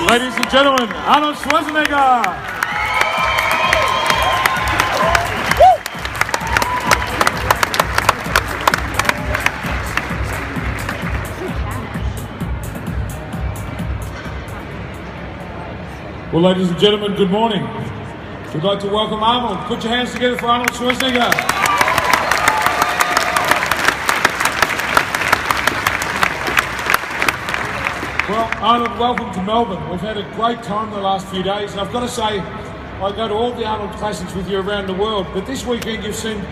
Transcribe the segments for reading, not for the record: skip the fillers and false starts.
Ladies and gentlemen, Arnold Schwarzenegger. Well, ladies and gentlemen, good morning. We'd like to welcome Arnold. Put your hands together for Arnold Schwarzenegger. Well, Arnold, welcome to Melbourne. We've had a great time the last few days, and I've got to say, I go to all the Arnold Classics with you around the world, but this weekend you've seemed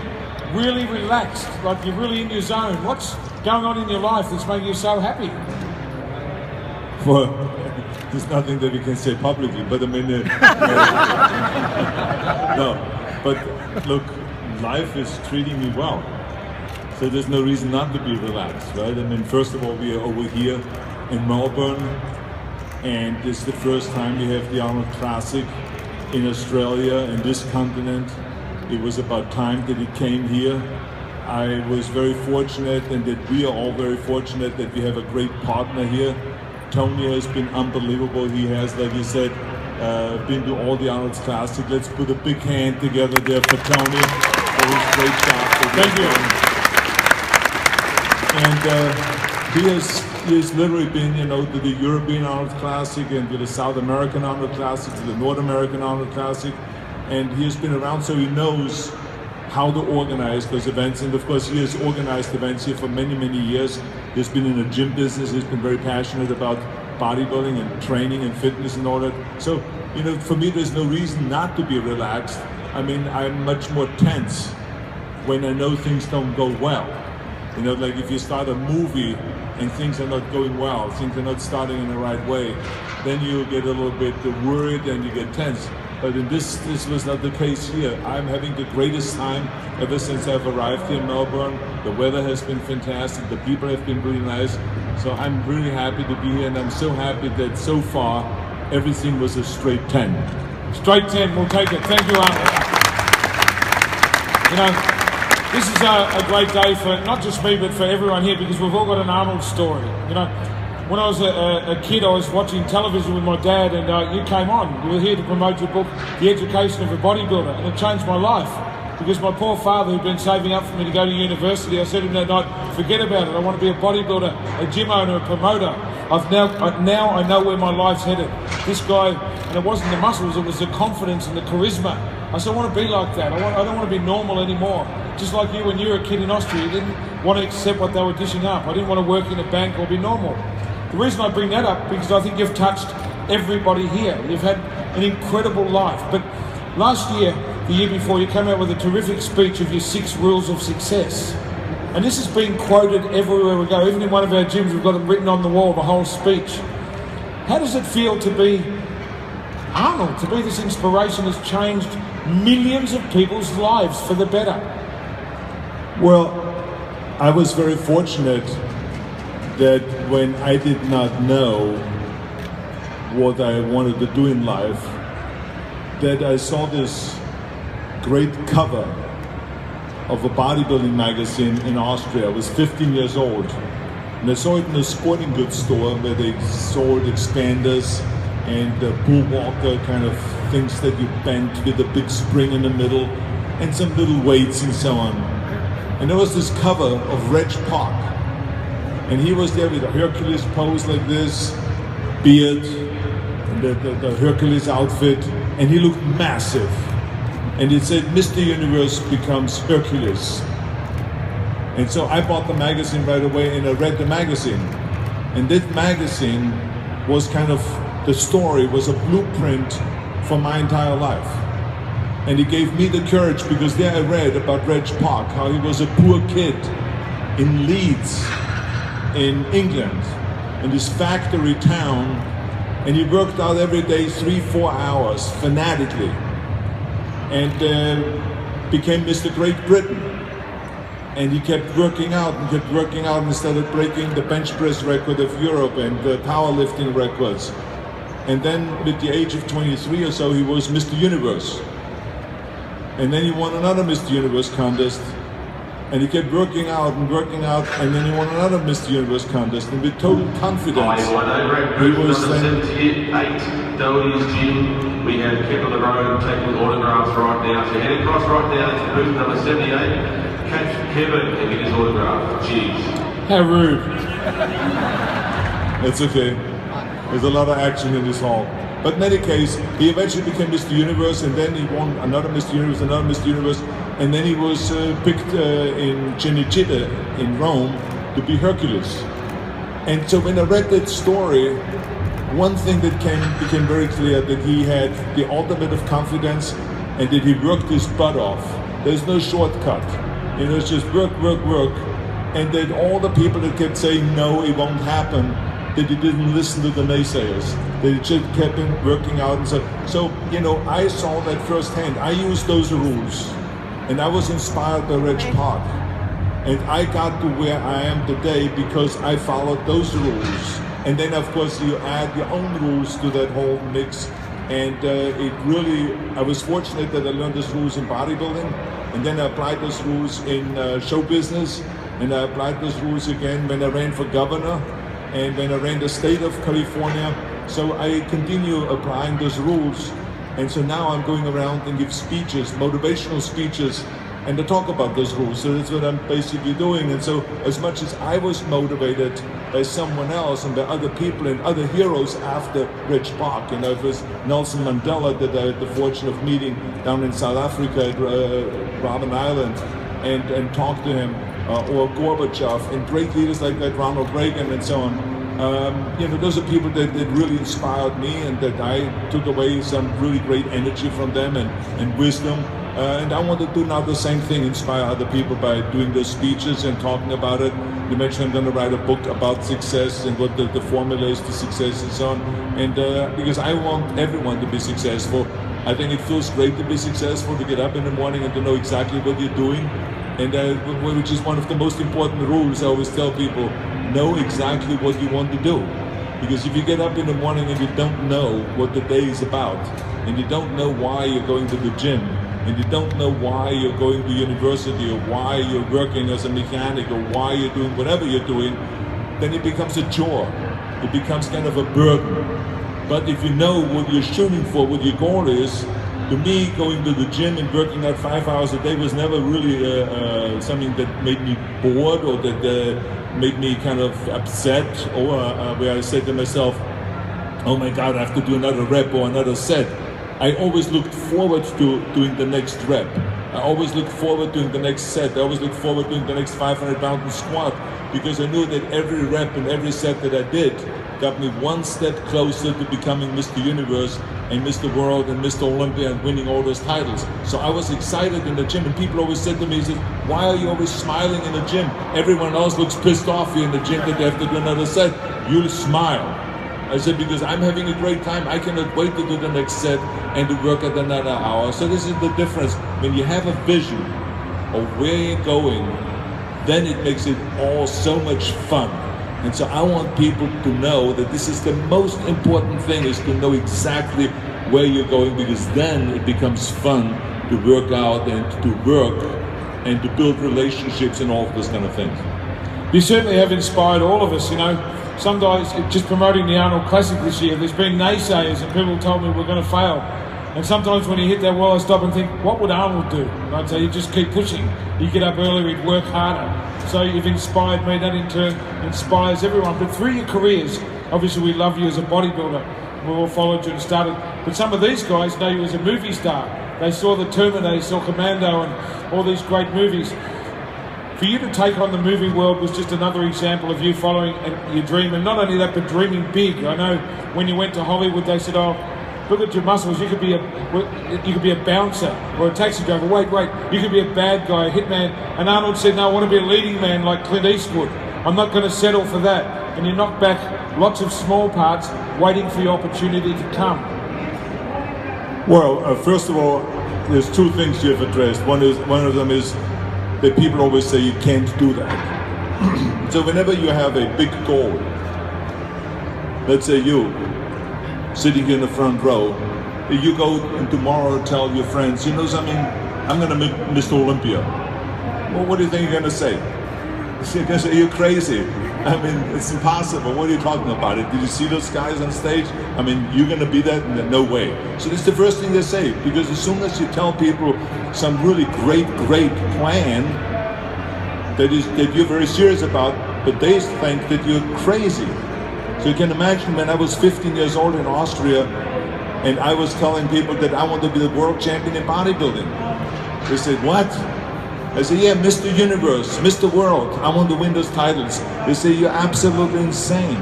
really relaxed, like you're really in your zone. What's going on in your life that's making you so happy? Well, there's nothing that we can say publicly, but I mean, no, but look, life is treating me well, so there's no reason not to be relaxed, right? I mean, first of all, we are over here in Melbourne, and this is the first time we have the Arnold Classic in Australia, in this continent. It was about time that it came here. I was very fortunate, and that we are all very fortunate that we have a great partner here. Tony has been unbelievable. He has, like you said, been to all the Arnold Classic. Let's put a big hand together there for Tony for his great job. Thank you. And he has literally been, you know, to the European Arnold Classic and to the South American Arnold Classic, to the North American Arnold Classic, and he has been around, so he knows how to organize those events. And of course, he has organized events here for many, many years. He's been in the gym business. He's been very passionate about bodybuilding and training and fitness and all that. So, you know, for me, there's no reason not to be relaxed. I mean, I'm much more tense when I know things don't go well. You know, like if you start a movie and things are not going well, things are not starting in the right way, then you get a little bit worried and you get tense. But in this was not the case here. I'm having the greatest time ever since I've arrived here in Melbourne. The weather has been fantastic, the people have been really nice. So I'm really happy to be here, and I'm so happy that so far everything was a straight 10. Straight 10, we'll take it. Thank you, Arnold. You know, this is a great day for not just me, but for everyone here, because we've all got an Arnold story. You know, when I was a kid, I was watching television with my dad, and you came on. You were here to promote your book, The Education of a Bodybuilder, and it changed my life. Because my poor father, who'd been saving up for me to go to university, I said to him that night, forget about it, I want to be a bodybuilder, a gym owner, a promoter. Now I know where my life's headed. This guy, and it wasn't the muscles, it was the confidence and the charisma. I said, I want to be like that. I don't want to be normal anymore. Just like you, when you were a kid in Austria, you didn't want to accept what they were dishing up. I didn't want to work in a bank or be normal. The reason I bring that up, because I think you've touched everybody here. You've had an incredible life. But last year, the year before, you came out with a terrific speech of your 6 rules of success. And this has been quoted everywhere we go. Even in one of our gyms, we've got it written on the wall, the whole speech. How does it feel to be Arnold, to be this inspiration that's changed millions of people's lives for the better? Well, I was very fortunate that when I did not know what I wanted to do in life, that I saw this great cover of a bodybuilding magazine in Austria. I was 15 years old, and I saw it in a sporting goods store where they sold expanders and bull walker kind of things that you bent with a big spring in the middle and some little weights and so on. And there was this cover of Reg Park, and he was there with a Hercules pose like this, beard, and the Hercules outfit, and he looked massive. And it said, Mr. Universe becomes Hercules. And so I bought the magazine right away, and I read the magazine. And that magazine was kind of, the story was a blueprint for my entire life. And it gave me the courage, because there I read about Reg Park, how he was a poor kid in Leeds, in England, in this factory town, and he worked out every day 3-4 hours, fanatically, and became Mr. Great Britain. And he kept working out and started breaking the bench press record of Europe and the powerlifting records. And then at the age of 23 or so, he was Mr. Universe. And then he won another Mr. Universe contest, And he kept working out, and then he won another Mr. Universe contest, and with total confidence. I won over at booth number 78, Doherty's Gym. We have Kevin the Road taking autographs right now. So head across right now to booth number 78. Catch Kevin and get his autograph. Jeez. How rude. It's okay. There's a lot of action in this hall. But in any case, he eventually became Mr. Universe, and then he won another Mr. Universe, and then he was picked in Cinecittà in Rome to be Hercules. And so when I read that story, one thing that became very clear, that he had the ultimate of confidence and that he worked his butt off. There's no shortcut. You know, it's just work. And that all the people that kept saying, no, it won't happen, that he didn't listen to the naysayers, that he just kept working out and so, you know, I saw that firsthand. I used those rules, and I was inspired by Reg Park. And I got to where I am today because I followed those rules. And then, of course, you add your own rules to that whole mix. And I was fortunate that I learned those rules in bodybuilding, and then I applied those rules in show business, and I applied those rules again when I ran for governor, and when I ran the state of California. So I continue applying those rules. And so now I'm going around and give speeches, motivational speeches, and to talk about those rules. So that's what I'm basically doing. And so as much as I was motivated by someone else and by other people and other heroes after Reg Park, you know, it was Nelson Mandela that I had the fortune of meeting down in South Africa at Robben Island and talked to him, or Gorbachev, and great leaders like that, Ronald Reagan and so on. You know, those are people that really inspired me, and that I took away some really great energy from them and wisdom. And I want to do now the same thing, inspire other people by doing those speeches and talking about it. You mentioned I'm going to write a book about success and what the formula is to success and so on. And because I want everyone to be successful. I think it feels great to be successful, to get up in the morning and to know exactly what you're doing. And which is one of the most important rules I always tell people, know exactly what you want to do. Because if you get up in the morning and you don't know what the day is about, and you don't know why you're going to the gym, and you don't know why you're going to university, or why you're working as a mechanic, or why you're doing whatever you're doing, then it becomes a chore. It becomes kind of a burden. But if you know what you're shooting for, what your goal is, to me, going to the gym and working out 5 hours a day was never really something that made me bored, or that made me kind of upset, or where I said to myself, oh my God, I have to do another rep or another set. I always looked forward to doing the next rep. I always looked forward to doing the next set. I always looked forward to doing the next 500-pound squat, because I knew that every rep and every set that I did got me one step closer to becoming Mr. Universe and Mr. World and Mr. Olympia and winning all those titles. So I was excited in the gym, and people always said to me, why are you always smiling in the gym? Everyone else looks pissed off here in the gym that they have to do another set. You smile. I said, because I'm having a great time. I cannot wait to do the next set and to work at another hour. So this is the difference. When you have a vision of where you're going, then it makes it all so much fun. And so I want people to know that this is the most important thing, is to know exactly where you're going, because then it becomes fun to work out and to work and to build relationships and all of those kind of things. You certainly have inspired all of us, you know. Some guys, just promoting the Arnold Classic this year, there's been naysayers and people told me we're going to fail. And sometimes when you hit that wall, I stop and think, what would Arnold do? And I'd say, you just keep pushing. You get up earlier, he'd work harder. So you've inspired me, that in turn inspires everyone. But through your careers, obviously we love you as a bodybuilder. We all followed you and started. But some of these guys know you as a movie star. They saw The Terminator, they saw Commando and all these great movies. For you to take on the movie world was just another example of you following your dream, and not only that, but dreaming big. I know when you went to Hollywood, they said, oh, look at your muscles, you could be a bouncer or a taxi driver. Wait, you could be a bad guy, a hitman. And Arnold said, no, I want to be a leading man like Clint Eastwood. I'm not going to settle for that. And you knock back lots of small parts, waiting for your opportunity to come. Well, first of all, there's two things you have addressed. One of them is that people always say you can't do that. So whenever you have a big goal, let's say you, sitting in the front row, you go and tomorrow tell your friends, you know something, I'm going to make Mr. Olympia. well, what do you think you're going to say? You're going to say, you're crazy. I mean, it's impossible. What are you talking about? Did you see those guys on stage? I mean, you're going to be that? No way. So this is the first thing they say, because as soon as you tell people some really great plan that you're very serious about, but they think that you're crazy. So you can imagine when I was 15 years old in Austria, and I was telling people that I want to be the world champion in bodybuilding. They said, what? I said, yeah, Mr. Universe, Mr. World, I want to win those titles. They say, you're absolutely insane.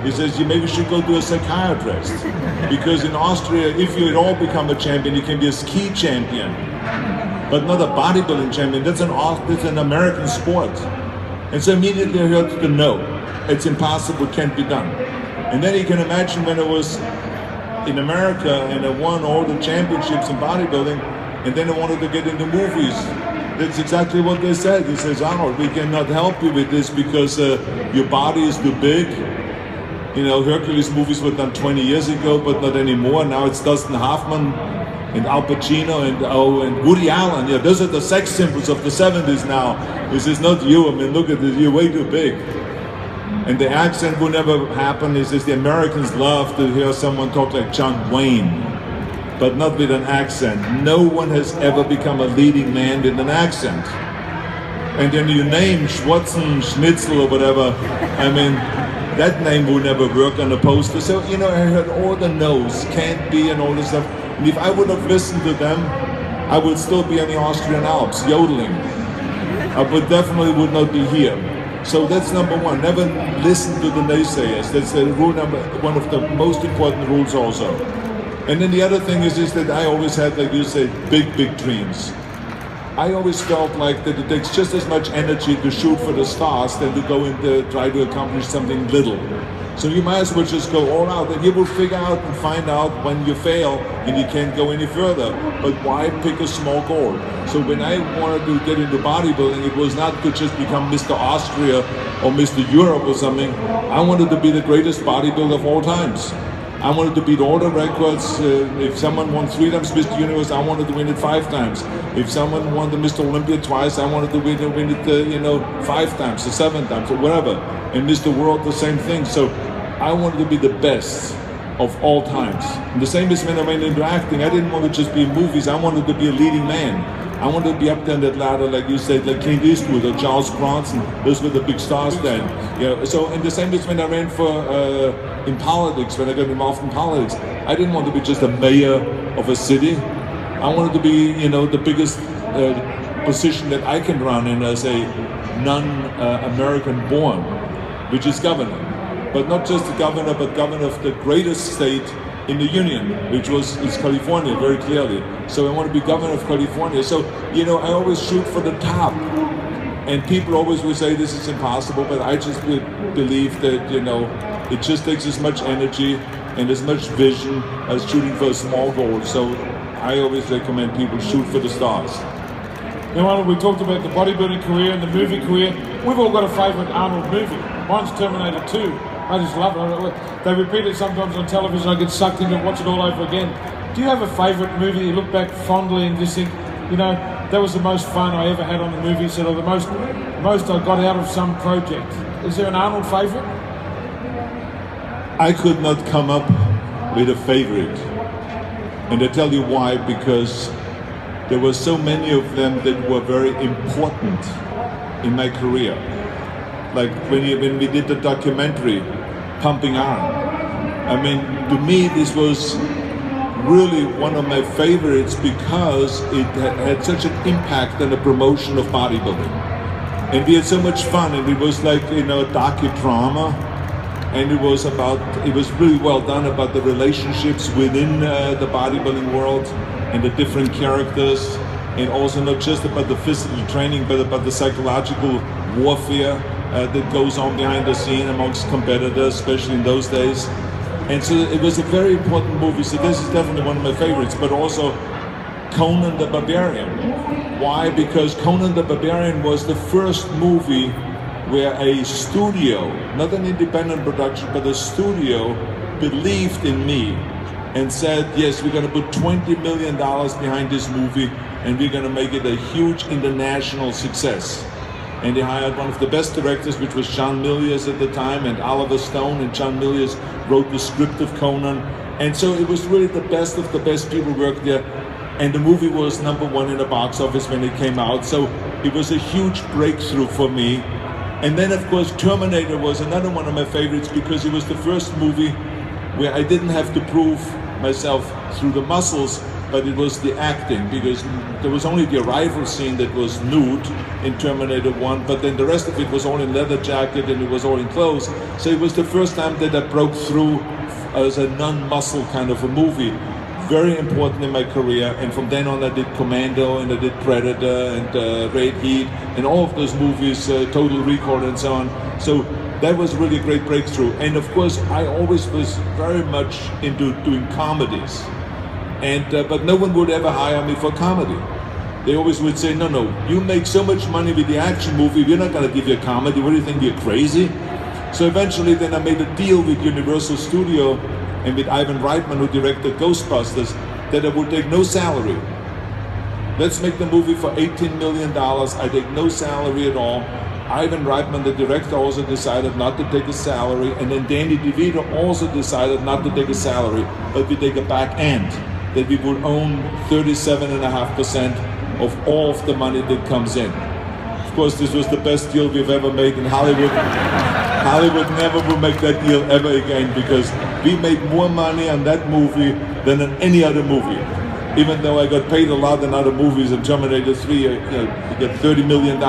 He says, you maybe should go to a psychiatrist. Because in Austria, if you at all become a champion, you can be a ski champion, but not a bodybuilding champion. That's an American sport. And so immediately I heard the no. It's impossible, can't be done. And then you can imagine when I was in America and I won all the championships in bodybuilding, and then I wanted to get into movies. That's exactly what they said. He says, Arnold, we cannot help you with this because your body is too big. You know, Hercules movies were done 20 years ago, but not anymore. Now it's Dustin Hoffman and Al Pacino and Woody Allen. Yeah, those are the sex symbols of the 70s now. He says, not you. I mean, look at this. You're way too big. And the accent will never happen. He says the Americans love to hear someone talk like John Wayne, but not with an accent. No one has ever become a leading man with an accent. And then you name Schwarzen, Schnitzel or whatever, I mean, that name will never work on a poster. So, you know, I heard all the no's, can't be and all this stuff. And if I would have listened to them, I would still be in the Austrian Alps, yodeling. I would not be here. So that's number one, never listen to the naysayers. That's the rule one of the most important rules also. And then the other thing is that I always had, like you said, big dreams. I always felt like that it takes just as much energy to shoot for the stars than to go and try to accomplish something little. So you might as well just go all out, and you will figure out and find out when you fail and you can't go any further. But why pick a small goal? So when I wanted to get into bodybuilding, it was not to just become Mr. Austria or Mr. Europe or something. I wanted to be the greatest bodybuilder of all times. I wanted to beat all the records. If someone won 3 times Mr. Universe, I wanted to win it 5 times. If someone won the Mr. Olympia twice, I wanted to win it 5 times or 7 times or whatever. And Mr. World, the same thing. So I wanted to be the best of all times. And the same as when I went into acting. I didn't want to just be in movies. I wanted to be a leading man. I wanted to be up there in that ladder, like you said, like Clint Eastwood or Charles Bronson. Those were the big stars then. Yeah. So, and the same as when I ran for in politics, when I got involved in politics. I didn't want to be just a mayor of a city. I wanted to be, you know, the biggest position that I can run in as a non-American born, which is governor. But not just the governor, but governor of the greatest state in the Union, which is California, very clearly. So I want to be governor of California. So, you know, I always shoot for the top. And people always will say this is impossible, but I just believe that, you know, it just takes as much energy and as much vision as shooting for a small goal. So I always recommend people shoot for the stars. Now, Arnold, we talked about the bodybuilding career and the movie career. We've all got a favourite Arnold movie. Mine's Terminator 2. I just love it. They repeat it sometimes on television. I get sucked into it, watch it all over again. Do you have a favourite movie you look back fondly and just think, you know, that was the most fun I ever had on the movie set, or the most I got out of some project? Is there an Arnold favourite? I could not come up with a favourite. And I tell you why, because there were so many of them that were very important in my career. Like when we did the documentary, Pumping Iron. I mean, to me, this was really one of my favorites because it had such an impact on the promotion of bodybuilding. And we had so much fun, and it was like, you know, a docudrama. And it was really well done about the relationships within the bodybuilding world and the different characters, and also not just about the physical training, but about the psychological warfare that goes on behind the scene amongst competitors, especially in those days. And so it was a very important movie. So this is definitely one of my favorites, but also Conan the Barbarian. Why? Because Conan the Barbarian was the first movie where a studio, not an independent production, but a studio believed in me and said, yes, we're going to put $20 million behind this movie and we're going to make it a huge international success. And they hired one of the best directors, which was John Milius at the time, and Oliver Stone, and John Milius wrote the script of Conan. And so it was really the best of the best people worked there. And the movie was #1 in the box office when it came out. So it was a huge breakthrough for me. And then, of course, Terminator was another one of my favorites because it was the first movie where I didn't have to prove myself through the muscles, but it was the acting, because there was only the arrival scene that was nude in Terminator 1, but then the rest of it was all in leather jacket and it was all in clothes. So it was the first time that I broke through as a non-muscle kind of a movie. Very important in my career, and from then on I did Commando and I did Predator and Red Heat and all of those movies, Total Recall and so on. So that was really a great breakthrough. And of course I always was very much into doing comedies. And but no one would ever hire me for comedy. They always would say, no, you make so much money with the action movie, we're not going to give you a comedy. What do you think, you're crazy? So eventually then I made a deal with Universal Studio and with Ivan Reitman, who directed Ghostbusters, that I would take no salary. Let's make the movie for $18 million. I take no salary at all. Ivan Reitman, the director, also decided not to take a salary, and then Danny DeVito also decided not to take a salary, but we take a back end, that we would own 37.5% of all of the money that comes in. Of course, this was the best deal we've ever made in Hollywood. Hollywood never will make that deal ever again, because we made more money on that movie than on any other movie. Even though I got paid a lot in other movies, in Terminator 3, you got $30 million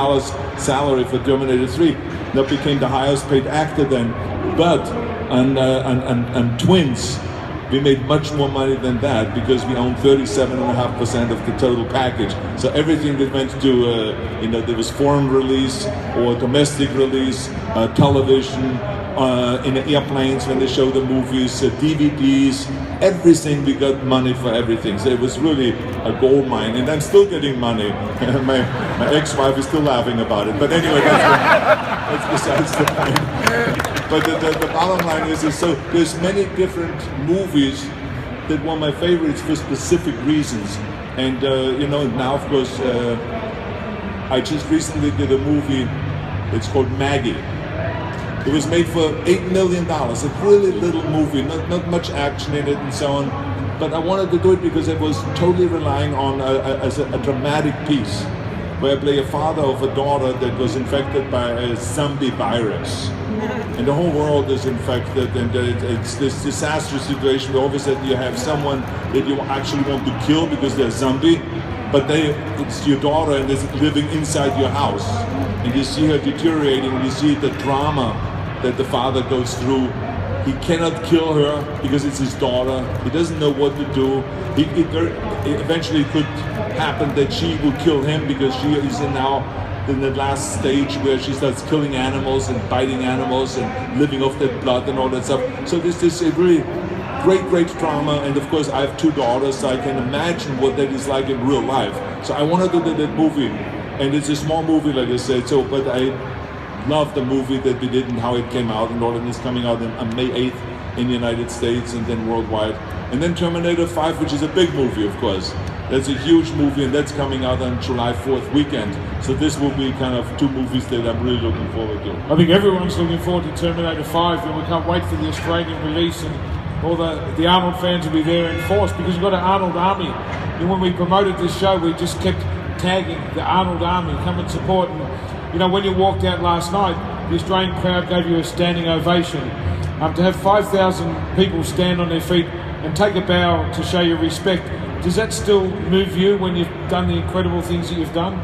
salary for Terminator 3. That became the highest paid actor then. But on Twins, we made much more money than that because we owned 37.5% of the total package. So everything that went to, there was foreign release or domestic release, television, in the airplanes when they show the movies, DVDs, everything, we got money for everything. So it was really a gold mine, and I'm still getting money. my ex-wife is still laughing about it. But anyway, that's besides the point. But the bottom line is so there's many different movies that were my favorites for specific reasons. And now of course, I just recently did a movie, it's called Maggie. It was made for $8 million, a really little movie, not much action in it and so on. But I wanted to do it because it was totally relying on a dramatic piece, where I play a father of a daughter that was infected by a zombie virus. And the whole world is infected, and it's this disastrous situation where obviously you have someone that you actually want to kill because they're a zombie, but it's your daughter and it's living inside your house. And you see her deteriorating, and you see the drama that the father goes through. He cannot kill her because it's his daughter. He doesn't know what to do. Eventually it could happen that she will kill him because she is now in the last stage where she starts killing animals and biting animals and living off their blood and all that stuff. So this is a really great drama, and of course I have 2 daughters, so I can imagine what that is like in real life. So I wanted to do that movie, and it's a small movie, like I said, but I love the movie that we did and how it came out, and all of this coming out on May 8th in the United States and then worldwide. And then Terminator 5, which is a big movie, of course. That's a huge movie, and that's coming out on July 4th weekend. So this will be kind of 2 movies that I'm really looking forward to. I think everyone's looking forward to Terminator 5, and we can't wait for the Australian release, and all the Arnold fans will be there in force, because we've got an Arnold army. And when we promoted this show, we just kept tagging the Arnold army, come and support. And, when you walked out last night, the Australian crowd gave you a standing ovation. To have 5,000 people stand on their feet and take a bow to show your respect, does that still move you when you've done the incredible things that you've done?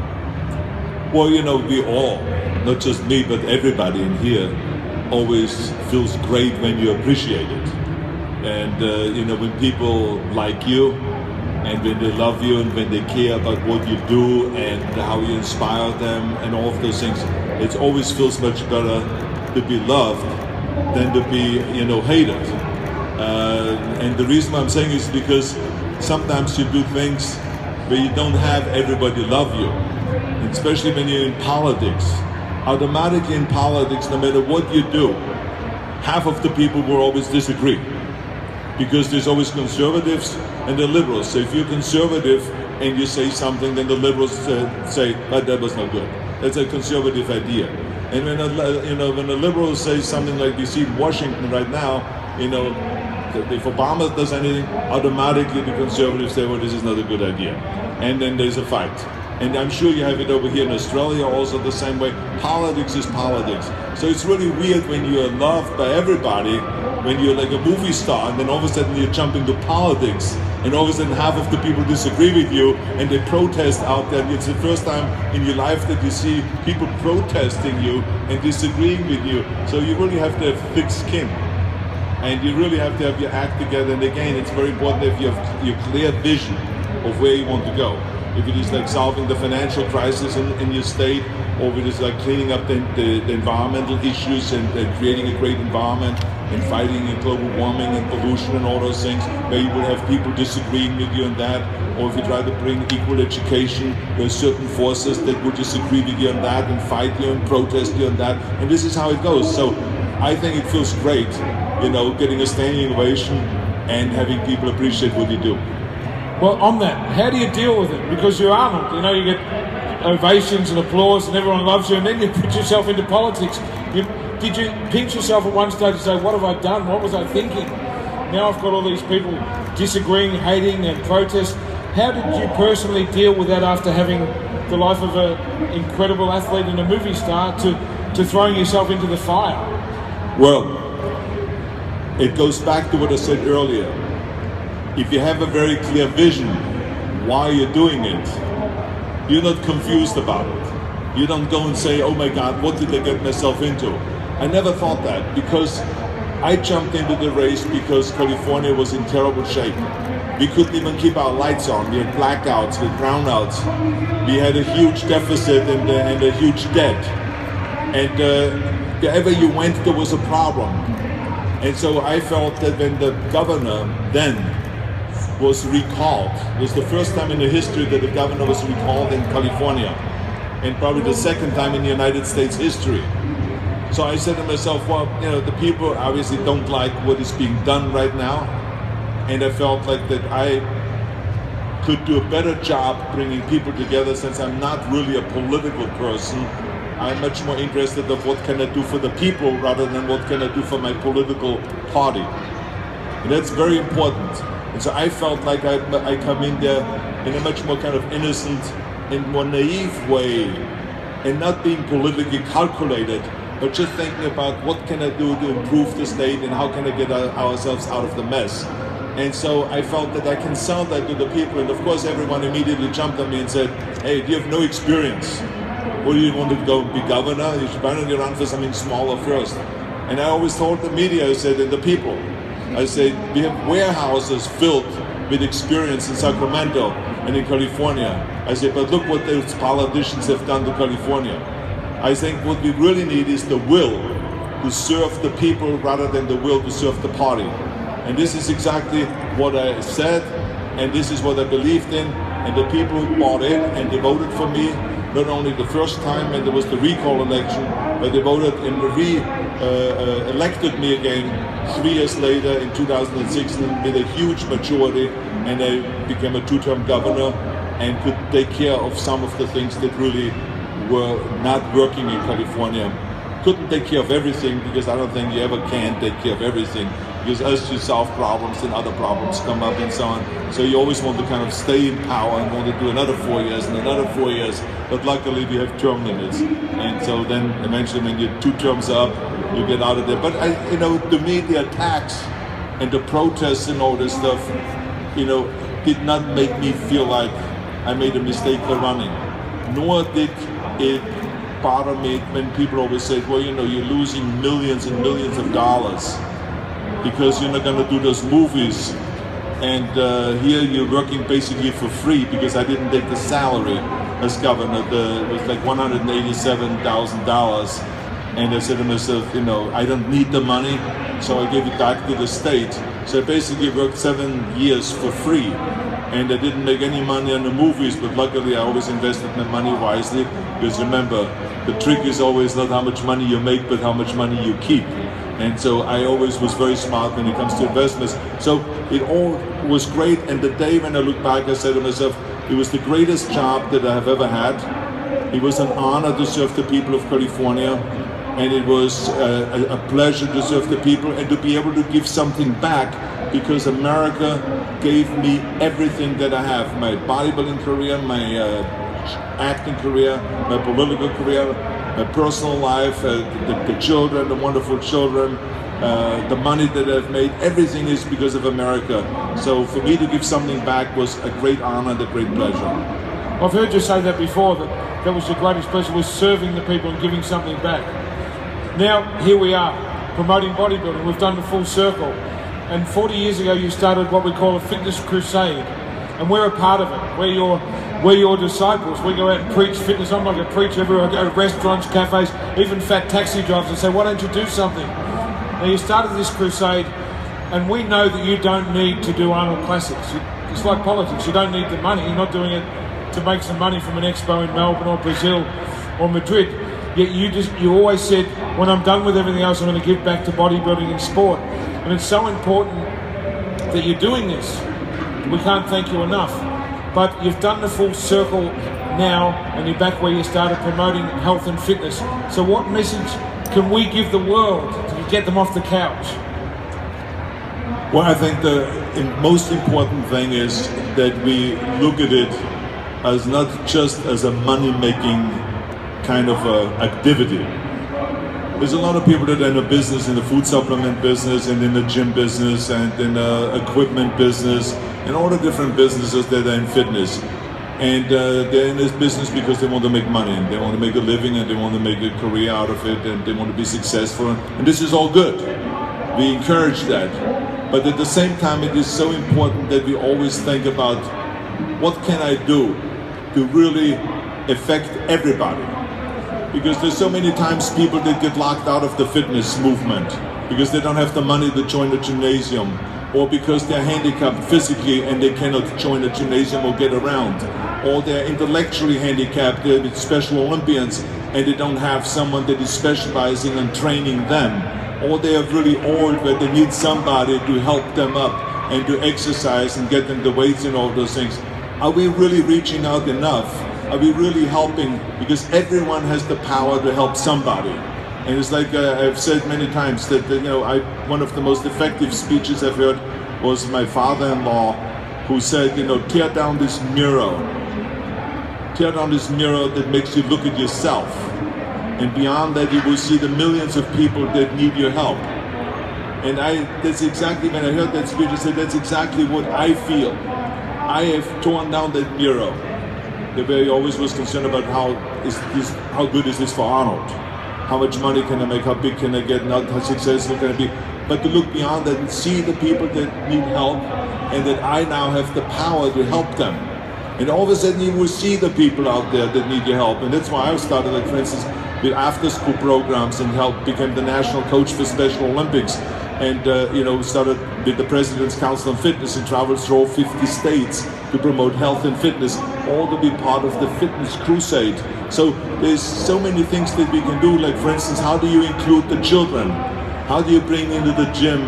Well, we all, not just me, but everybody in here, always feels great when you appreciate it. And, when people like you, and when they love you, and when they care about what you do, and how you inspire them, and all of those things, it always feels much better to be loved than to be, hated. And the reason I'm saying is because sometimes you do things where you don't have everybody love you, especially when you're in politics. Automatically in politics, no matter what you do, half of the people will always disagree. because there's always conservatives and the liberals. So if you're conservative and you say something, then the liberals say, "Oh, that was not good." That's a conservative idea. And when when the liberals say something like we see in Washington right now, if Obama does anything, automatically the conservatives say, "Well, this is not a good idea," and then there's a fight. And I'm sure you have it over here in Australia also the same way. Politics is politics. So it's really weird when you're loved by everybody, when you're like a movie star, and then all of a sudden you jump into politics, and all of a sudden half of the people disagree with you, and they protest out there. And it's the first time in your life that you see people protesting you and disagreeing with you. So you really have to have thick skin. And you really have to have your act together. And again, it's very important that you have your clear vision of where you want to go. If it is like solving the financial crisis in your state, or if it is like cleaning up the environmental issues and creating a great environment and fighting global warming and pollution and all those things, where you will have people disagreeing with you on that, or if you try to bring equal education, there are certain forces that will disagree with you on that and fight you and protest you on that, and this is how it goes. So I think it feels great, getting a standing ovation and having people appreciate what you do. Well, on that, how do you deal with it? Because you're Arnold, you get ovations and applause and everyone loves you, and then you put yourself into politics. Did you pinch yourself at one stage and say, what have I done? What was I thinking? Now I've got all these people disagreeing, hating and protest. How did you personally deal with that after having the life of an incredible athlete and a movie star to throwing yourself into the fire? Well, it goes back to what I said earlier. If you have a very clear vision why you're doing it, you're not confused about it. You don't go and say, oh my God, what did I get myself into? I never thought that, because I jumped into the race because California was in terrible shape. We couldn't even keep our lights on. We had blackouts, we had brownouts. We had a huge deficit and a huge debt. And wherever you went, there was a problem. And so I felt that when the governor then was recalled. It was the first time in the history that a governor was recalled in California, and probably the second time in the United States history. So I said to myself, well, the people obviously don't like what is being done right now, and I felt like that I could do a better job bringing people together, since I'm not really a political person. I'm much more interested in what can I do for the people rather than what can I do for my political party. And that's very important. And so I felt like I come in there in a much more kind of innocent and more naive way, and not being politically calculated, but just thinking about what can I do to improve the state and how can I get ourselves out of the mess. And so I felt that I can sell that to the people. And of course everyone immediately jumped on me and said, hey, you have no experience. What do you want to go be governor? You should why don't you run for something smaller first? And I always told the media, I said, and the people, I said, we have warehouses filled with experience in Sacramento and in California. I said, but look what those politicians have done to California. I think what we really need is the will to serve the people rather than the will to serve the party. And this is exactly what I said, and this is what I believed in, and the people who bought in and they voted for me, not only the first time when there was the recall election, but they voted and elected me again 3 years later in 2016 with a huge majority, and I became a 2-term governor and could take care of some of the things that really were not working in California. Couldn't take care of everything, because I don't think you ever can take care of everything, because as you solve problems and other problems come up and so on. So you always want to kind of stay in power and want to do another 4 years and another 4 years, but luckily we have term limits. And so then eventually when your 2 terms are up, you get out of there. But to me the attacks and the protests and all this stuff, did not make me feel like I made a mistake for running. Nor did it bother me when people always say, well, you're losing millions and millions of dollars because you're not going to do those movies, and here you're working basically for free, because I didn't take the salary as governor. It was like $187,000, and I said to myself, I don't need the money, so I gave it back to the state. So I basically worked 7 years for free, and I didn't make any money on the movies, but luckily I always invested my money wisely, because remember, the trick is always not how much money you make, but how much money you keep. And so I always was very smart when it comes to investments. So it all was great. And the day when I look back, I said to myself, it was the greatest job that I have ever had. It was an honor to serve the people of California. And it was a pleasure to serve the people and to be able to give something back, because America gave me everything that I have. My bodybuilding career, my acting career, my political career, my personal life, the children, the wonderful children, the money that I've made, everything is because of America. So for me to give something back was a great honor and a great pleasure. I've heard you say that before, that was your greatest pleasure, was serving the people and giving something back. Now, here we are, promoting bodybuilding. We've done the full circle. And 40 years ago, you started what we call a fitness crusade. And we're a part of it. We're your disciples. We go out and preach fitness. I'm like a preacher everywhere. I go to restaurants, cafes, even fat taxi drivers and say, why don't you do something? Now, you started this crusade, and we know that you don't need to do Arnold Classics. It's like politics. You don't need the money. You're not doing it to make some money from an expo in Melbourne or Brazil or Madrid. Yet you always said, when I'm done with everything else, I'm going to give back to bodybuilding and sport. And it's so important that you're doing this. We can't thank you enough. But you've done the full circle now, and you're back where you started, promoting health and fitness. So what message can we give the world to get them off the couch? Well, I think the most important thing is that we look at it as not just as a money-making kind of activity. There's a lot of people that are in the business, in the food supplement business, and in the gym business, and in the equipment business, and all the different businesses that are in fitness. And they're in this business because they want to make money, and they want to make a living, and they want to make a career out of it, and they want to be successful. And this is all good. We encourage that. But at the same time, it is so important that we always think about, what can I do to really affect everybody? Because there's so many times people that get locked out of the fitness movement because they don't have the money to join the gymnasium, or because they're handicapped physically and they cannot join a gymnasium or get around, or they're intellectually handicapped, they're Special Olympians, and they don't have someone that is specializing and training them, or they are really old where they need somebody to help them up and to exercise and get them the weights and all those things. Are we really reaching out enough? Are we really helping? Because everyone has the power to help somebody. And it's like I've said many times that one of the most effective speeches I've heard was my father-in-law, who said, tear down this mirror. Tear down this mirror that makes you look at yourself. And beyond that, you will see the millions of people that need your help. And that's exactly, when I heard that speech, I said, that's exactly what I feel. I have torn down that mirror. The way I always was concerned about how good is this for Arnold? How much money can I make? How big can I get? Not how successful can I be? But to look beyond that and see the people that need help, and that I now have the power to help them. And all of a sudden you will see the people out there that need your help. And that's why I started, like, for instance, with after-school programs, and became the national coach for Special Olympics. And started with the President's Council on Fitness and traveled through all 50 states to promote health and fitness, all to be part of the fitness crusade. So there's so many things that we can do, like, for instance, how do you include the children? How do you bring into the gym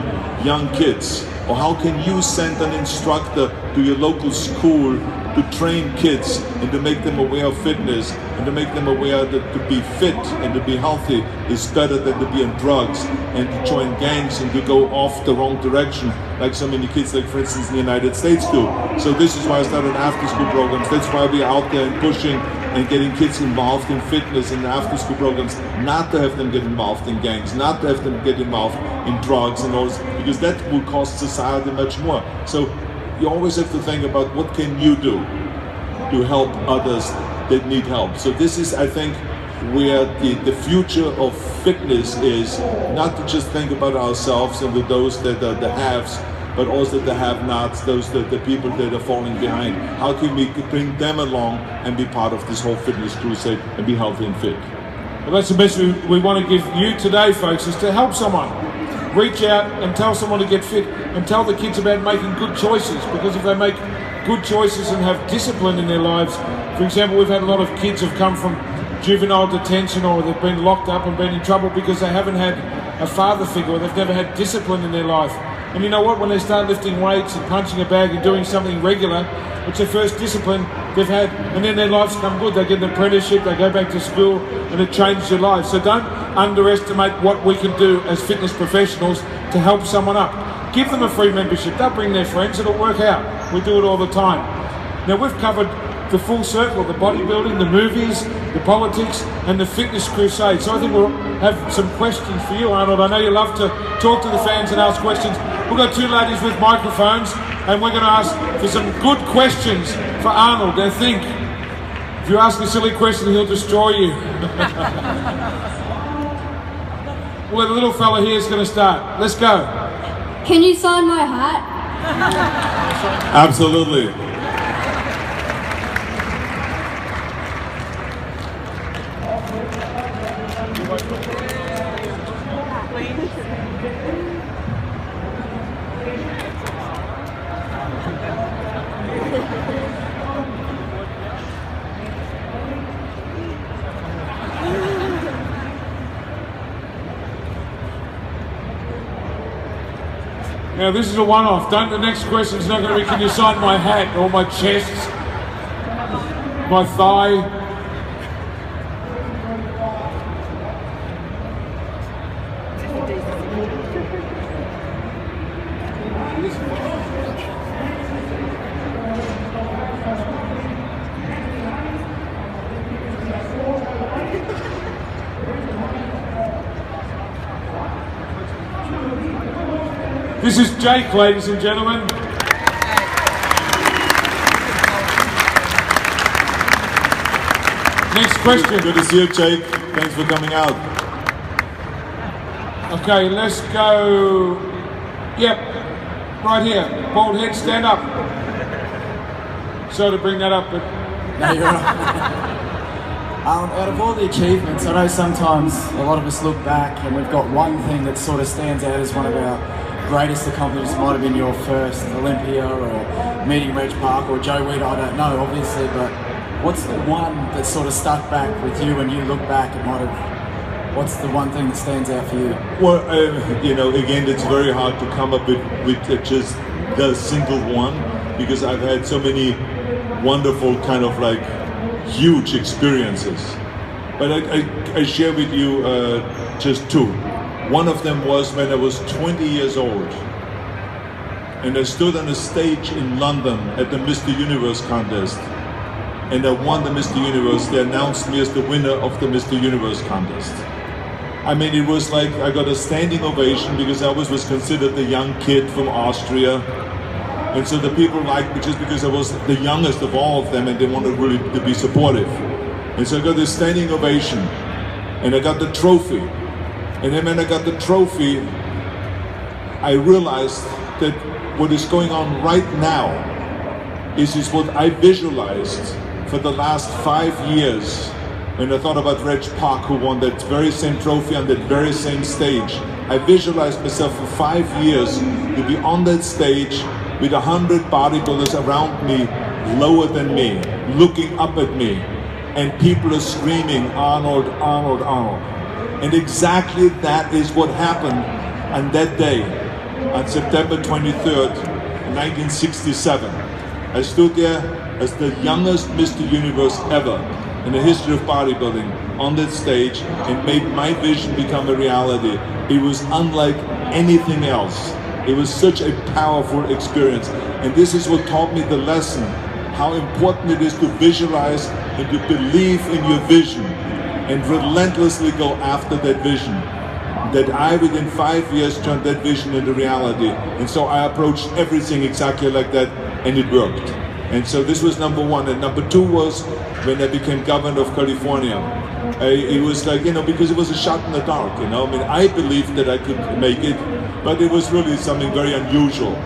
young kids? Or how can you send an instructor to your local school to train kids and to make them aware of fitness, and to make them aware that to be fit and to be healthy is better than to be on drugs and to join gangs and to go off the wrong direction, like so many kids, like, for instance, in the United States do. So this is why I started after-school programs. That's why we're out there and pushing and getting kids involved in fitness and after-school programs, not to have them get involved in gangs, not to have them get involved in drugs and all this, because that will cost society much more. So you always have to think about, what can you do to help others that need help. So this is, I think, where the future of fitness is, not to just think about ourselves and with those that are the haves, but also the have-nots, those the people that are falling behind. How can we bring them along and be part of this whole fitness crusade and be healthy and fit? Well, that's the message we want to give you today, folks, is to help someone. Reach out and tell someone to get fit, and tell the kids about making good choices, because if they make good choices and have discipline in their lives, for example, we've had a lot of kids who've come from juvenile detention, or they've been locked up and been in trouble because they haven't had a father figure, or they've never had discipline in their life. And you know what? When they start lifting weights and punching a bag and doing something regular, it's their first discipline they've had, and then their lives come good. They get an apprenticeship, they go back to school, and it changes their lives. So don't underestimate what we can do as fitness professionals to help someone up. Give them a free membership. They'll bring their friends. It'll work out. We do it all the time. Now, we've covered the full circle, the bodybuilding, the movies, the politics, and the fitness crusade. So I think we'll have some questions for you, Arnold. I know you love to talk to the fans and ask questions. We've got two ladies with microphones, and we're going to ask for some good questions for Arnold. Now think, if you ask a silly question, he'll destroy you. Well, the little fella here is going to start. Let's go. Can you sign my hat? Absolutely. Now this is a one-off. The next question is not going to be, can you sign my hat or my chest, my thigh? This is Jake, ladies and gentlemen. Next question. Good to see you, Jake. Thanks for coming out. Okay, let's go. Yep, right here. Bald head, stand up. Sorry to bring that up, but... No, you're right. Out of all the achievements, I know sometimes a lot of us look back and we've got one thing that sort of stands out as one of our greatest accomplishments. Might have been your first Olympia or meeting Reg Park or Joe Weed, I don't know obviously, but what's the one that sort of stuck back with you when you look back? What's the one thing that stands out for you? Well, you know, again, it's very hard to come up with just the single one, because I've had so many wonderful kind of like huge experiences. But I share with you just two. One of them was when I was 20 years old, and I stood on a stage in London at the Mr. Universe contest, and I won the Mr. Universe. They announced me as the winner of the Mr. Universe contest. I mean, it was like I got a standing ovation, because I always was considered the young kid from Austria, and so the people liked me just because I was the youngest of all of them, and they wanted really to be supportive. And so I got this standing ovation, and I got the trophy. And then when I got the trophy, I realized that what is going on right now is what I visualized for the last 5 years. When I thought about Reg Park, who won that very same trophy on that very same stage, I visualized myself for 5 years to be on that stage with 100 bodybuilders around me, lower than me, looking up at me, and people are screaming, Arnold, Arnold, Arnold. And exactly that is what happened on that day, on September 23rd, 1967. I stood there as the youngest Mr. Universe ever in the history of bodybuilding on that stage and made my vision become a reality. It was unlike anything else. It was such a powerful experience. And this is what taught me the lesson, how important it is to visualize and to believe in your vision and relentlessly go after that vision. That I, within 5 years, turned that vision into reality. And so I approached everything exactly like that, and it worked. And so this was number one. And number two was when I became governor of California. It was like, you know, because it was a shot in the dark, you know. I mean, I believed that I could make it, but it was really something very unusual.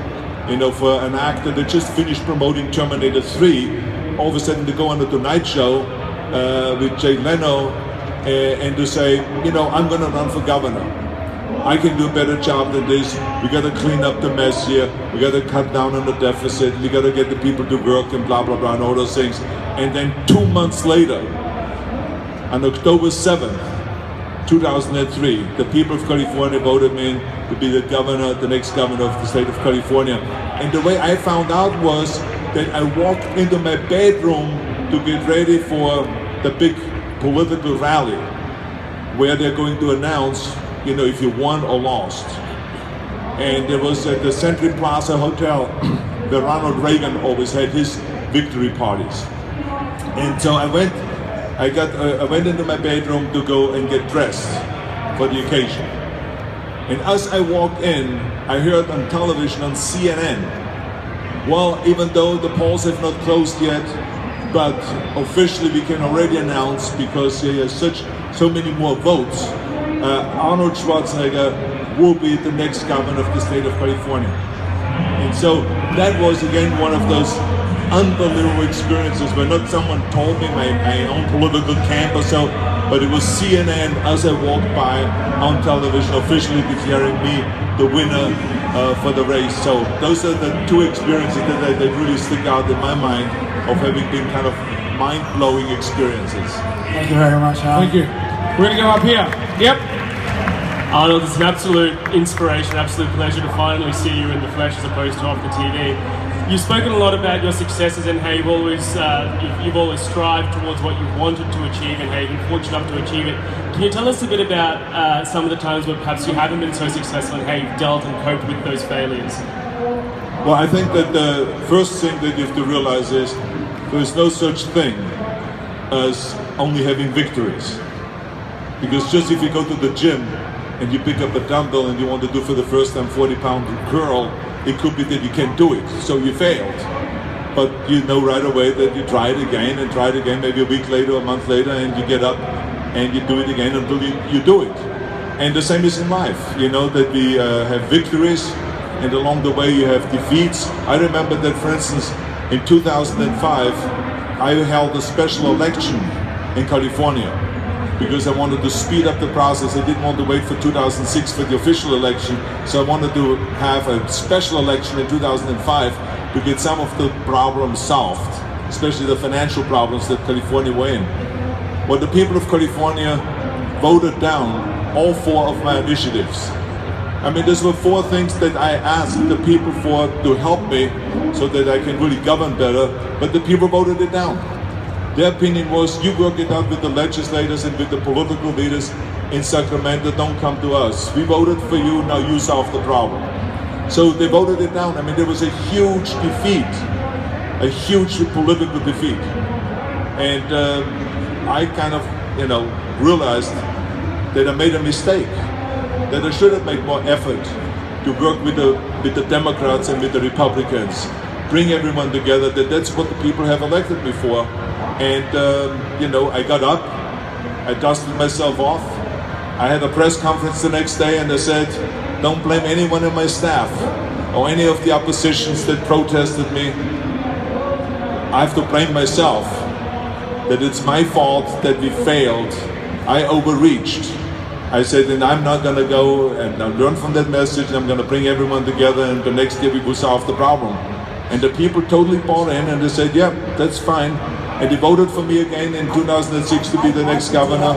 You know, for an actor that just finished promoting Terminator 3, all of a sudden to go on the Tonight Show with Jay Leno, and to say, you know, I'm going to run for governor. I can do a better job than this. We got to clean up the mess here. We got to cut down on the deficit. We got to get the people to work and blah, blah, blah, and all those things. And then 2 months later, on October 7th, 2003, the people of California voted me in to be the governor, the next governor of the state of California. And the way I found out was that I walked into my bedroom to get ready for the big political rally where they're going to announce, you know, if you won or lost. And it was at the Century Plaza Hotel where Ronald Reagan always had his victory parties. And so I went into my bedroom to go and get dressed for the occasion. And as I walked in, I heard on television on CNN, well, even though the polls have not closed yet, but officially we can already announce, because he has so many more votes, Arnold Schwarzenegger will be the next governor of the state of California. And so that was again one of those unbelievable experiences where not someone told me my own political camp or so, but it was CNN as I walked by on television officially declaring me the winner for the race. So those are the two experiences that really stick out in my mind of having been kind of mind-blowing experiences. Thank you very much, Arnold. Thank you. We're going to go up here. Yep. Arnold, it's an absolute inspiration, absolute pleasure to finally see you in the flesh as opposed to off the TV. You've spoken a lot about your successes and how you've always strived towards what you've wanted to achieve and how you've been fortunate enough to achieve it. Can you tell us a bit about some of the times where perhaps you haven't been so successful and how you've dealt and coped with those failures? Well, I think that the first thing that you have to realize is there's no such thing as only having victories. Because just if you go to the gym and you pick up a dumbbell and you want to do for the first time 40-pound curl, it could be that you can't do it, so you failed. But you know right away that you try it again and try it again, maybe a week later, a month later, and you get up and you do it again until you do it. And the same is in life, you know, that we have victories and along the way you have defeats. I remember that, for instance, in 2005, I held a special election in California because I wanted to speed up the process. I didn't want to wait for 2006 for the official election, so I wanted to have a special election in 2005 to get some of the problems solved, especially the financial problems that California were in. Well, the people of California voted down all 4 of my initiatives. I mean, these were 4 things that I asked the people for to help me so that I can really govern better, but the people voted it down. Their opinion was, you work it out with the legislators and with the political leaders in Sacramento, don't come to us. We voted for you, now you solve the problem. So they voted it down. I mean, there was a huge defeat, a huge political defeat. And I kind of, you know, realized that I made a mistake, that I should have made more effort to work with the Democrats and with the Republicans, bring everyone together, that's what the people have elected me for. And, you know, I got up, I dusted myself off, I had a press conference the next day and I said, don't blame anyone in my staff or any of the oppositions that protested me. I have to blame myself, that it's my fault that we failed. I overreached. I said, and I'm not going to go and I'll learn from that message, and I'm going to bring everyone together, and the next year we will solve the problem. And the people totally bought in and they said, yeah, that's fine. And they voted for me again in 2006 to be the next governor.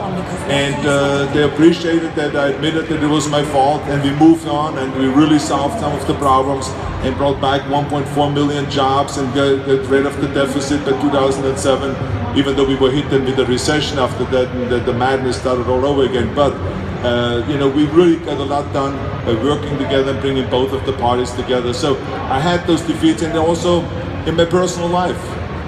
And they appreciated that I admitted that it was my fault, and we moved on and we really solved some of the problems and brought back 1.4 million jobs and got rid of the deficit by 2007, even though we were hit with a recession after that, and the madness started all over again. But you know, we really got a lot done by working together and bringing both of the parties together. So I had those defeats, and also in my personal life.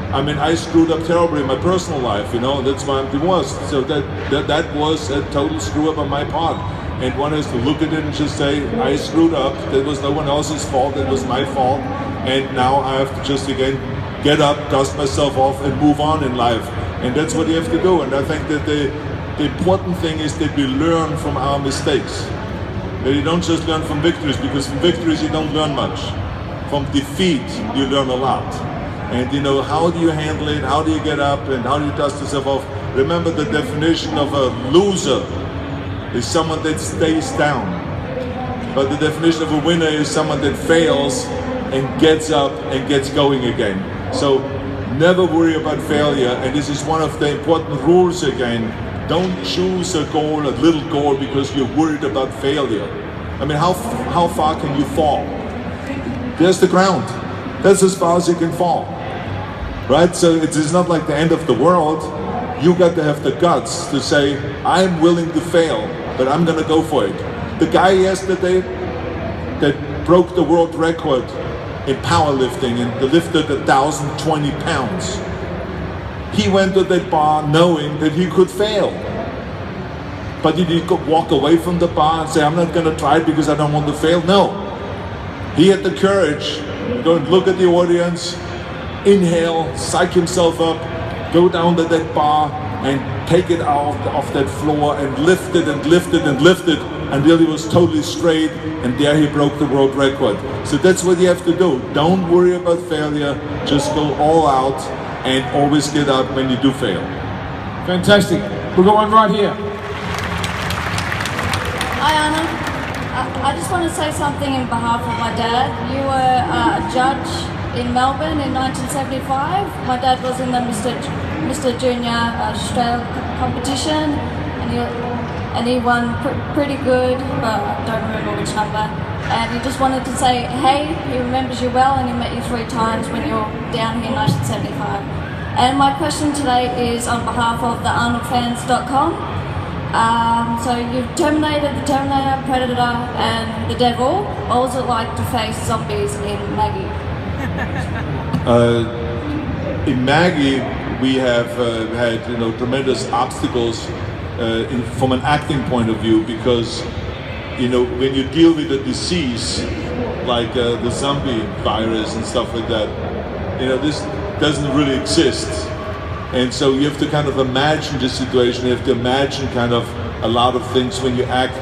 I mean, I screwed up terribly in my personal life, you know, that's why I'm divorced. So that was a total screw up on my part. And one has to look at it and just say, I screwed up, that was no one else's fault, that was my fault. And now I have to just again get up, dust myself off, and move on in life. And that's what you have to do. And I think that the important thing is that we learn from our mistakes. That you don't just learn from victories, because from victories you don't learn much. From defeat you learn a lot. And you know, how do you handle it, how do you get up, and how do you dust yourself off? Remember, the definition of a loser is someone that stays down. But the definition of a winner is someone that fails and gets up and gets going again. So never worry about failure, and this is one of the important rules again Don't choose a goal, a little goal, because you're worried about failure. I mean, how far can you fall? There's the ground. That's as far as you can fall, right? So it's not like the end of the world. You got to have the guts to say, I'm willing to fail, but I'm gonna go for it. The guy yesterday that broke the world record in powerlifting and lifted 1,020 pounds, he went to that bar knowing that he could fail. But did he walk away from the bar and say, I'm not gonna try it because I don't want to fail? No. He had the courage to go and look at the audience, inhale, psych himself up, go down to that bar and take it out off that floor and lift it and lift it and lift it until he was totally straight, and there he broke the world record. So that's what you have to do. Don't worry about failure, just go all out and always get up when you do fail. Fantastic. We've got one right here. Hi Arnold. I just want to say something in behalf of my dad. You were a judge in Melbourne in 1975. My dad was in the Mr. Junior Australia competition, and he won pretty good, but I don't remember which number. And he just wanted to say, hey, he remembers you well, and he met you 3 times when you were down here in 1975. And my question today is on behalf of the ArnoldFans.com. So you've terminated the Terminator, Predator, and the Devil. What was it like to face zombies in Maggie? In Maggie, we have had tremendous obstacles from an acting point of view, because when you deal with a disease like the zombie virus and stuff like that, this doesn't really exist. And so you have to kind of imagine the situation. You have to imagine kind of a lot of things when you act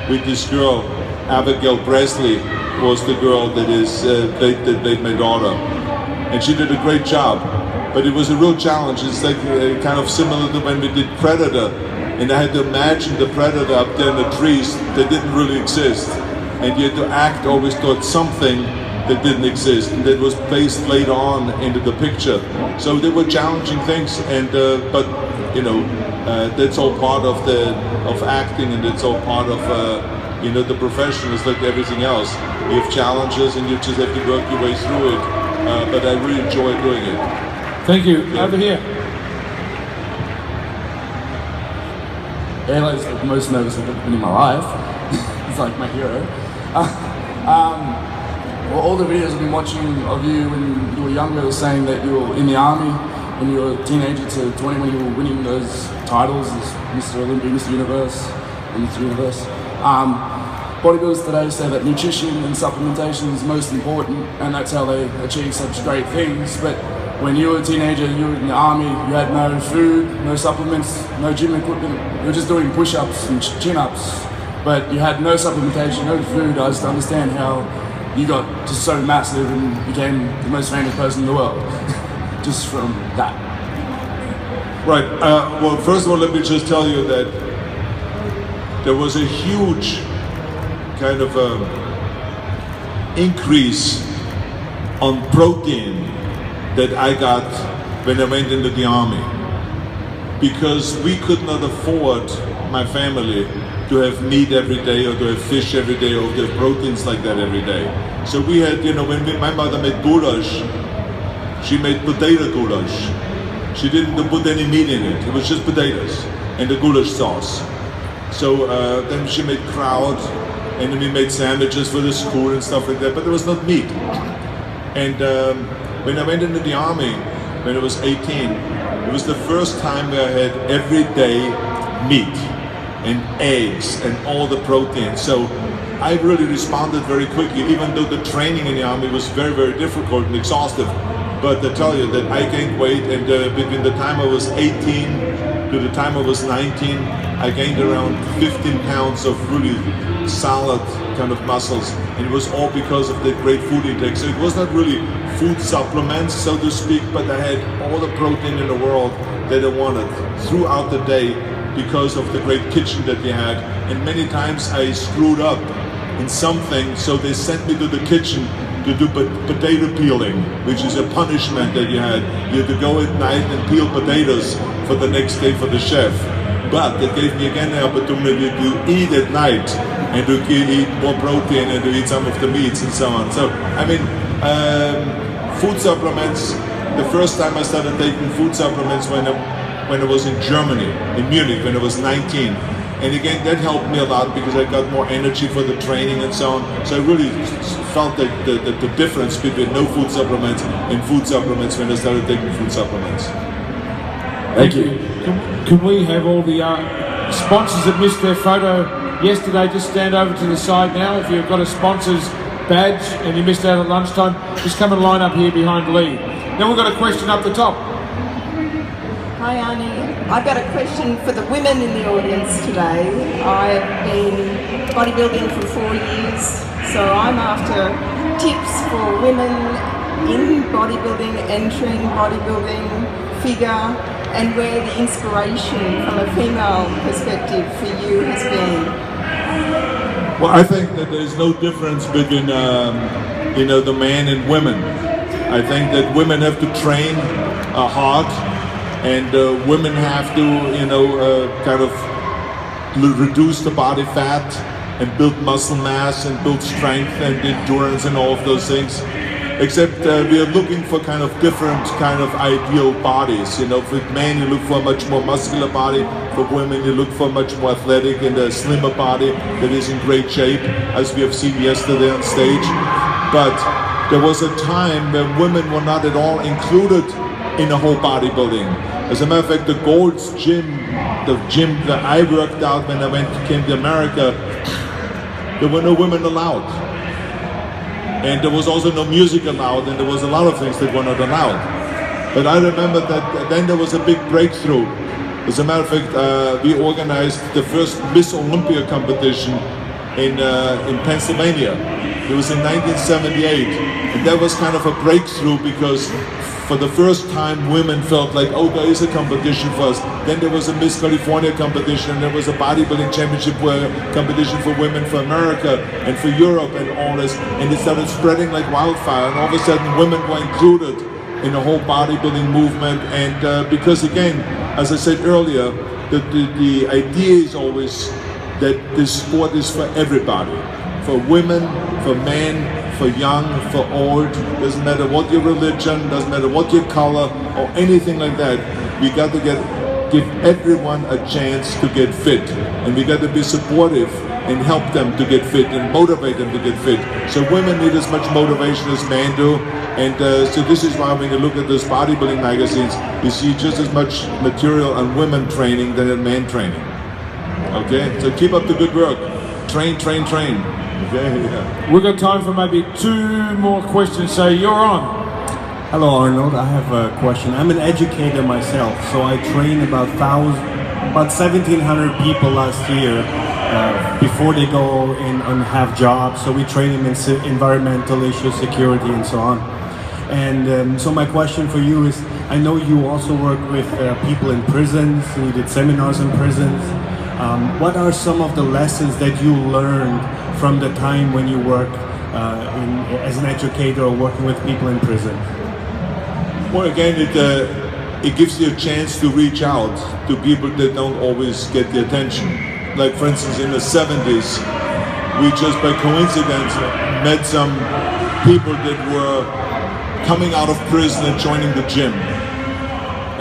with this girl. Abigail Bresley was the girl that played my daughter, and she did a great job. But it was a real challenge. It's like kind of similar to when we did Predator, and I had to imagine the Predator up there in the trees that didn't really exist, and you had to act always towards something that didn't exist, and that was placed later on into the picture. So they were challenging things, and but that's all part of acting, and it's all part of the profession. It's like everything else. You have challenges, and you just have to work your way through it. But I really enjoy doing it. Thank you. Over here. Airline's the most nervous I've ever been in my life. He's like my hero. Well, all the videos I've been watching of you when you were younger were saying that you were in the army when you were a teenager to 20, when you were winning those titles as Mr. Olympia, Mr. Universe, and Mr. Universe. Bodybuilders today say that nutrition and supplementation is most important, and that's how they achieve such great things. But when you were a teenager, you were in the army, you had no food, no supplements, no gym equipment, you were just doing push-ups and chin-ups, but you had no supplementation, no food. I just understand how you got just so massive and became the most famous person in the world, just from that. Right, well, first of all, let me just tell you that there was a huge kind of increase on protein that I got when I went into the army, because we could not afford, my family, to have meat every day or to have fish every day or to have proteins like that every day. So we had, when my mother made goulash, she made potato goulash. She didn't put any meat in it. It was just potatoes and the goulash sauce. So then she made kraut, and then we made sandwiches for the school and stuff like that, but there was not meat. And when I went into the army, when I was 18, it was the first time where I had every day meat and eggs and all the protein. So I really responded very quickly, even though the training in the army was very, very difficult and exhaustive. But I tell you that I gained weight, and between the time I was 18 to the time I was 19, I gained around 15 pounds of really solid kind of muscles, and it was all because of the great food intake. So it was not really food supplements, so to speak, but I had all the protein in the world that I wanted throughout the day because of the great kitchen that we had. And many times I screwed up in something, so they sent me to the kitchen to do potato peeling, which is a punishment that you had. You had to go at night and peel potatoes for the next day for the chef. But it gave me again the opportunity to eat at night and to eat more protein and to eat some of the meats and so on. So, I mean, food supplements, the first time I started taking food supplements when I was in Germany, in Munich, when I was 19. And again, that helped me a lot because I got more energy for the training and so on. So I really felt that the difference between no food supplements and food supplements when I started taking food supplements. Thank you. Can we have all the sponsors that missed their photo yesterday just stand over to the side now? If you've got a sponsor's badge and you missed out at lunchtime, just come and line up here behind Lee. Then we've got a question up the top. Hi Arnie, I've got a question for the women in the audience today. I've been bodybuilding for 4 years, so I'm after tips for women in bodybuilding, entering bodybuilding, figure, and where the inspiration from a female perspective for you has been. Well, I think that there's no difference between the man and women. I think that women have to train hard. And women have to, kind of reduce the body fat and build muscle mass and build strength and endurance and all of those things. Except we are looking for kind of different kind of ideal bodies. For men you look for a much more muscular body. For women you look for a much more athletic and a slimmer body that is in great shape, as we have seen yesterday on stage. But there was a time when women were not at all included in the whole bodybuilding. As a matter of fact, the Gold's Gym, the gym that I worked out when I came to America, there were no women allowed. And there was also no music allowed, and there was a lot of things that were not allowed. But I remember that then there was a big breakthrough. As a matter of fact, we organized the first Miss Olympia competition in Pennsylvania. It was in 1978, and that was kind of a breakthrough because for the first time women felt like, oh, there is a competition for us. Then there was a Miss California competition, and there was a bodybuilding championship competition for women for America and for Europe and all this, and it started spreading like wildfire, and all of a sudden women were included in the whole bodybuilding movement. And because again, as I said earlier, the idea is always that this sport is for everybody, for women, for men, for young, for old. Doesn't matter what your religion, doesn't matter what your color or anything like that. We got to give everyone a chance to get fit, and we got to be supportive and help them to get fit and motivate them to get fit. So women need as much motivation as men do, and so this is why when you look at those bodybuilding magazines, you see just as much material on women training than on men training. Okay, so keep up the good work. Train, train, train. Okay, yeah. We've got time for maybe 2 more questions, so you're on. Hello Arnold, I have a question. I'm an educator myself, so I trained about 1,700 people last year before they go in and have jobs. So we train them in environmental issues, security and so on. And so my question for you is, I know you also work with people in prisons, you did seminars in prisons. What are some of the lessons that you learned from the time when you work as an educator or working with people in prison? Well, again, it gives you a chance to reach out to people that don't always get the attention. Like, for instance, in the 70s, we just by coincidence met some people that were coming out of prison and joining the gym.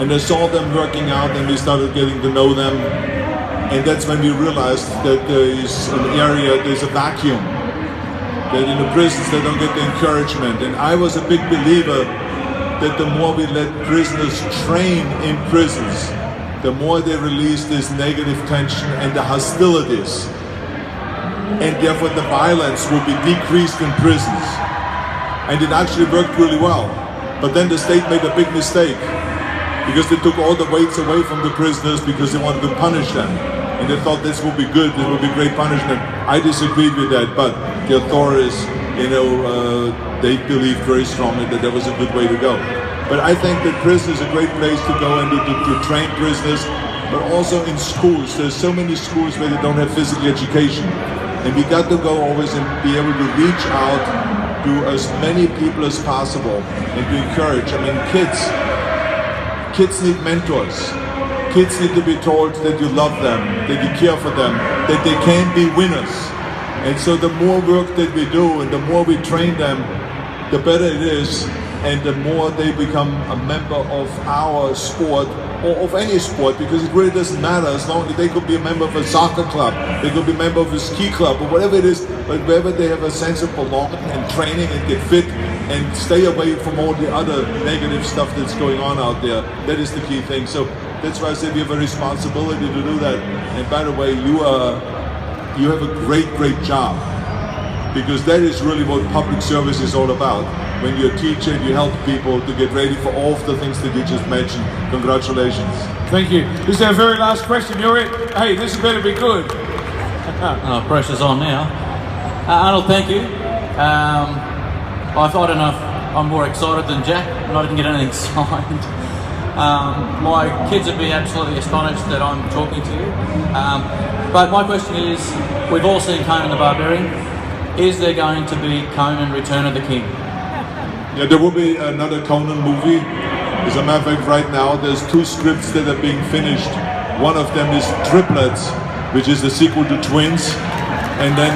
And I saw them working out, and we started getting to know them. And that's when we realized that there is an area, there's a vacuum. That in the prisons they don't get the encouragement. And I was a big believer that the more we let prisoners train in prisons, the more they release this negative tension and the hostilities. And therefore the violence will be decreased in prisons. And it actually worked really well. But then the state made a big mistake, because they took all the weights away from the prisoners because they wanted to punish them. And they thought this would be good, this would be great punishment. I disagreed with that, but the authorities, they believed very strongly that was a good way to go. But I think that prison is a great place to go and to train prisoners, but also in schools. There's so many schools where they don't have physical education. And we got to go always and be able to reach out to as many people as possible and to encourage. I mean, kids need mentors. kids need to be told that you love them, that you care for them, that they can be winners. And so the more work that we do and the more we train them, the better it is, and the more they become a member of our sport, or of any sport, because it really doesn't matter. As long as they could be a member of a soccer club, they could be a member of a ski club, or whatever it is, but wherever they have a sense of belonging and training and get fit and stay away from all the other negative stuff that's going on out there, that is the key thing. So that's why I said we have a responsibility to do that. And by the way, you have a great job, because that is really what public service is all about. When you're a teacher and you help people to get ready for all of the things that you just mentioned. Congratulations. Thank you. This is our very last question. You're it. Hey, this better be good. Pressure's on now. Arnold, thank you. I don't know if I'm more excited than Jack, and I didn't get anything signed. My kids would be absolutely astonished that I'm talking to you. But my question is, we've all seen Conan the Barbarian. Is there going to be Conan Return of the King? Yeah, there will be another Conan movie. As a matter of fact, right now there's 2 scripts that are being finished. One of them is Triplets, which is the sequel to Twins. And then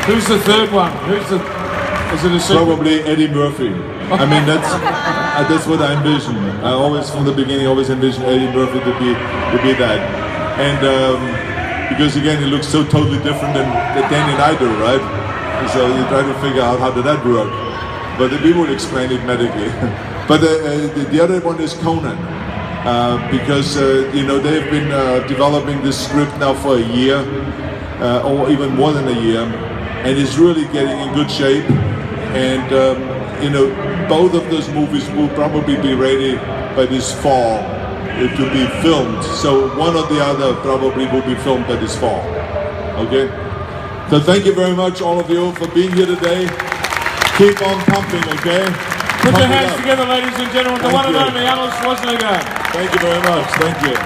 who's the third one? Is it a sequel? Probably Eddie Murphy. I mean, that's what I envision. I always, from the beginning, envisioned Eddie Murphy to be that. And because again, he looks so totally different than Danny and I do, right? And so you try to figure out how did that work. But we will explain it medically. But the other one is Conan, because you know, they've been developing this script now for a year, or even more than a year, and it's really getting in good shape. And you know, both of those movies will probably be ready by this fall to be filmed. So one or the other probably will be filmed by this fall. Okay. So thank you very much, all of you, for being here today. Keep on pumping, okay? Put your hands together, ladies and gentlemen. The one and only Arnold Schwarzenegger. Thank you very much. Thank you.